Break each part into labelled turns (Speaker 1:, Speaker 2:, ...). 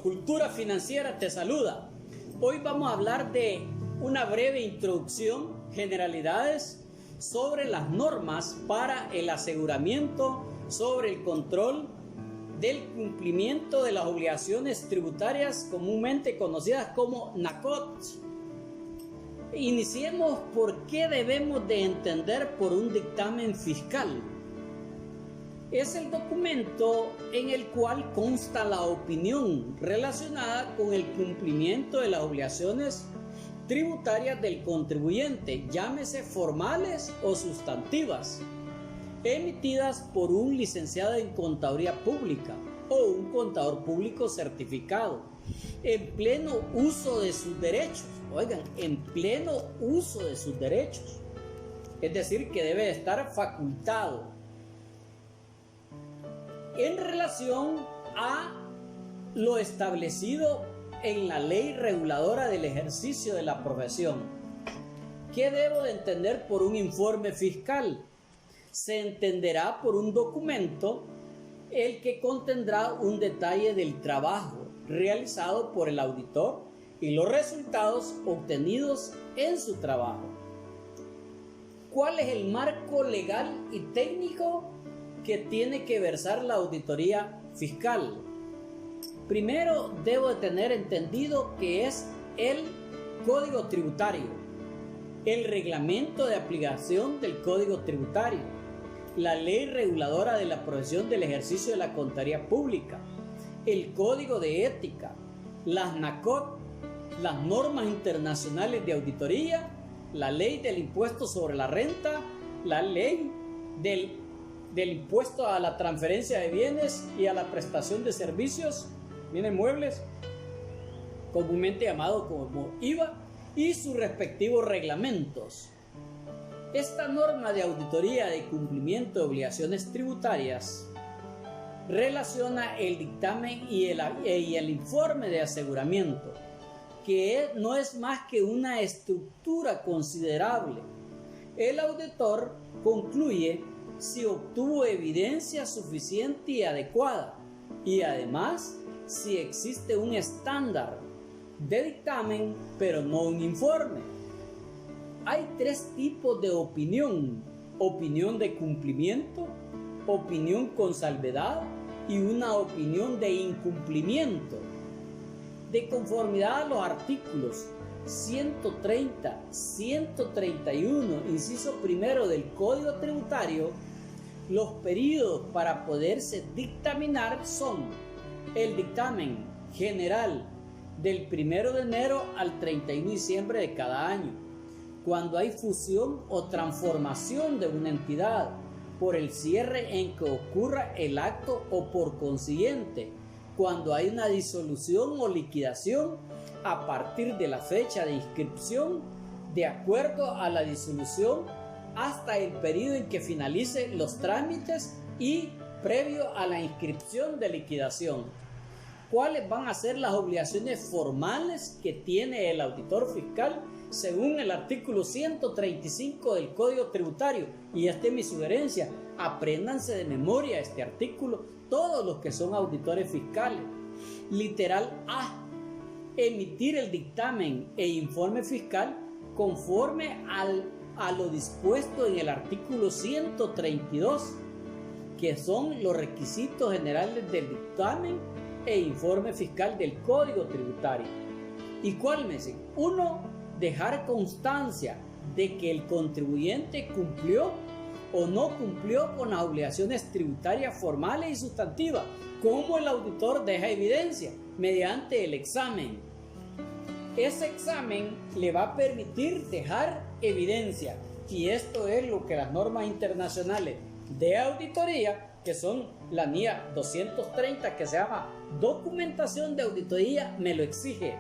Speaker 1: Cultura Financiera te saluda. Hoy vamos a hablar de una breve introducción, generalidades sobre las normas para el aseguramiento sobre el control del cumplimiento de las obligaciones tributarias comúnmente conocidas como NACOT. Iniciemos por qué debemos de entender por un dictamen fiscal. Es el documento en el cual consta la opinión relacionada con el cumplimiento de las obligaciones tributarias del contribuyente, llámese formales o sustantivas, emitidas por un licenciado en contaduría pública o un contador público certificado, en pleno uso de sus derechos. Oigan, en pleno uso de sus derechos. Es decir, que debe estar facultado en relación a lo establecido en la ley reguladora del ejercicio de la profesión. ¿Qué debo de entender por un informe fiscal? Se entenderá por un documento el que contendrá un detalle del trabajo realizado por el auditor y los resultados obtenidos en su trabajo. ¿Cuál es el marco legal y técnico que tiene que versar la auditoría fiscal? Primero debo de tener entendido que es el Código Tributario, el reglamento de aplicación del Código Tributario, la ley reguladora de la profesión del ejercicio de la contaduría pública, el Código de Ética, las NACOT, las normas internacionales de auditoría, la ley del impuesto sobre la renta, la ley del impuesto a la transferencia de bienes y a la prestación de servicios, bienes muebles, comúnmente llamado como IVA, y sus respectivos reglamentos. Esta norma de auditoría de cumplimiento de obligaciones tributarias relaciona el dictamen y el informe de aseguramiento, que no es más que una estructura considerable. El auditor concluye si obtuvo evidencia suficiente y adecuada, y además si existe un estándar de dictamen, pero no un informe. Hay tres tipos de opinión: opinión de cumplimiento, opinión con salvedad y una opinión de incumplimiento. De conformidad a los artículos 130, 131, inciso primero del Código Tributario, los periodos para poderse dictaminar son el dictamen general del 1 de enero al 31 de diciembre de cada año, cuando hay fusión o transformación de una entidad, por el cierre en que ocurra el acto o por consiguiente, cuando hay una disolución o liquidación a partir de la fecha de inscripción, de acuerdo a la disolución, hasta el periodo en que finalice los trámites y previo a la inscripción de liquidación. ¿Cuáles van a ser las obligaciones formales que tiene el auditor fiscal según el artículo 135 del Código Tributario? Y esta es mi sugerencia: apréndanse de memoria este artículo todos los que son auditores fiscales. Literal A: emitir el dictamen e informe fiscal conforme a lo dispuesto en el artículo 132, que son los requisitos generales del dictamen e informe fiscal del Código Tributario. ¿Y cuál me dice? 1. Dejar constancia de que el contribuyente cumplió o no cumplió con las obligaciones tributarias formales y sustantivas. ¿Cómo el auditor deja evidencia? Mediante el examen. Ese examen le va a permitir dejar evidencia, y esto es lo que las normas internacionales de auditoría, que son la NIA 230, que se llama Documentación de Auditoría, me lo exige.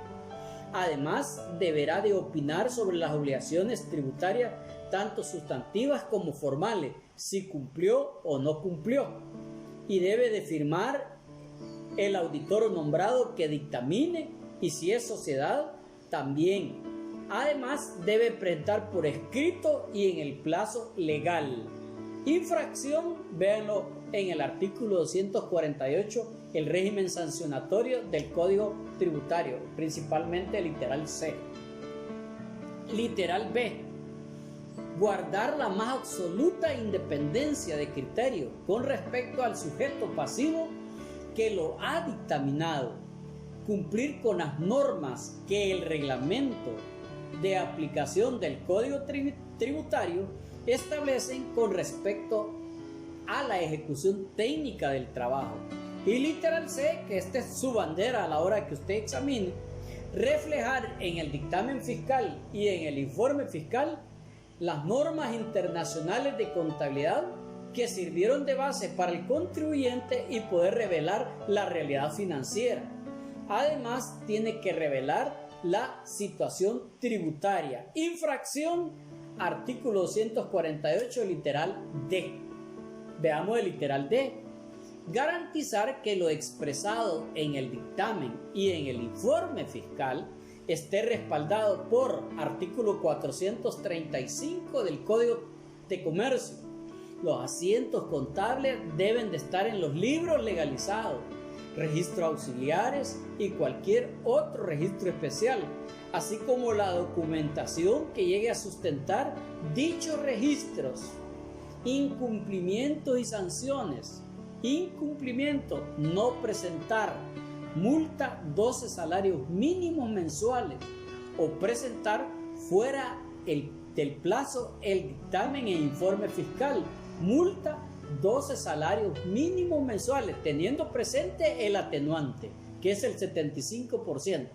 Speaker 1: Además, deberá de opinar sobre las obligaciones tributarias, tanto sustantivas como formales, si cumplió o no cumplió, y debe de firmar el auditor nombrado que dictamine, y si es sociedad, también. Además, debe presentar por escrito y en el plazo legal. Infracción, véanlo en el artículo 248 el régimen sancionatorio del Código Tributario, principalmente el literal C. Literal B. Guardar la más absoluta independencia de criterio con respecto al sujeto pasivo que lo ha dictaminado. Cumplir con las normas que el reglamento de aplicación del Código Tributario establecen con respecto a la ejecución técnica del trabajo. Y literal C, que esta es su bandera a la hora que usted examine, reflejar en el dictamen fiscal y en el informe fiscal las normas internacionales de contabilidad que sirvieron de base para el contribuyente y poder revelar la realidad financiera. Además, tiene que revelar la situación tributaria. Infracción, artículo 248, literal D. Veamos el literal D. Garantizar que lo expresado en el dictamen y en el informe fiscal esté respaldado por artículo 435 del Código de Comercio. Los asientos contables deben de estar en los libros legalizados, registros auxiliares y cualquier otro registro especial, así como la documentación que llegue a sustentar dichos registros. Incumplimientos y sanciones. Incumplimiento: no presentar, multa 12 salarios mínimos mensuales, o presentar fuera del plazo el dictamen e informe fiscal, multa 12 salarios mínimos mensuales, teniendo presente el atenuante, que es el 75%.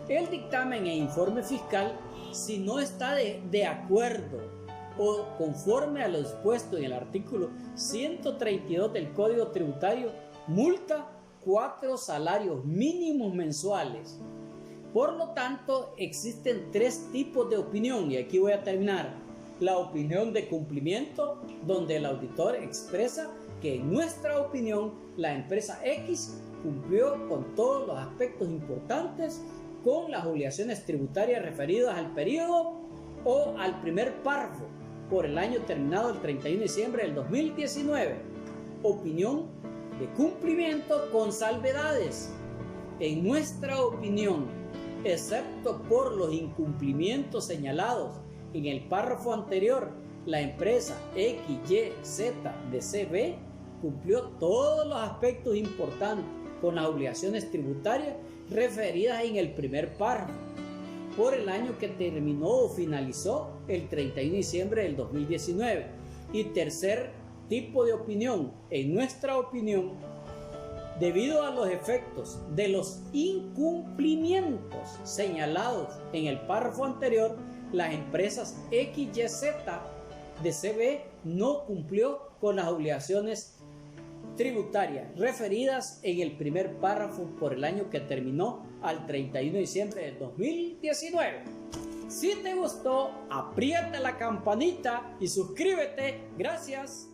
Speaker 1: El dictamen e informe fiscal, si no está de acuerdo o conforme a lo expuesto en el artículo 132 del Código Tributario, multa 4 salarios mínimos mensuales. Por lo tanto, existen 3 tipos de opinión, y aquí voy a terminar. La opinión de cumplimiento, donde el auditor expresa que en nuestra opinión la empresa X cumplió con todos los aspectos importantes con las obligaciones tributarias referidas al periodo o al primer párrafo por el año terminado el 31 de diciembre del 2019. Opinión de cumplimiento con salvedades. En nuestra opinión, excepto por los incumplimientos señalados en el párrafo anterior, la empresa XYZ de CB cumplió todos los aspectos importantes con las obligaciones tributarias referidas en el primer párrafo por el año que terminó o finalizó el 31 de diciembre del 2019. Y tercer tipo de opinión: en nuestra opinión, debido a los efectos de los incumplimientos señalados en el párrafo anterior, las empresas XYZ de CB no cumplió con las obligaciones tributarias referidas en el primer párrafo por el año que terminó al 31 de diciembre del 2019. Si te gustó, aprieta la campanita y suscríbete. Gracias.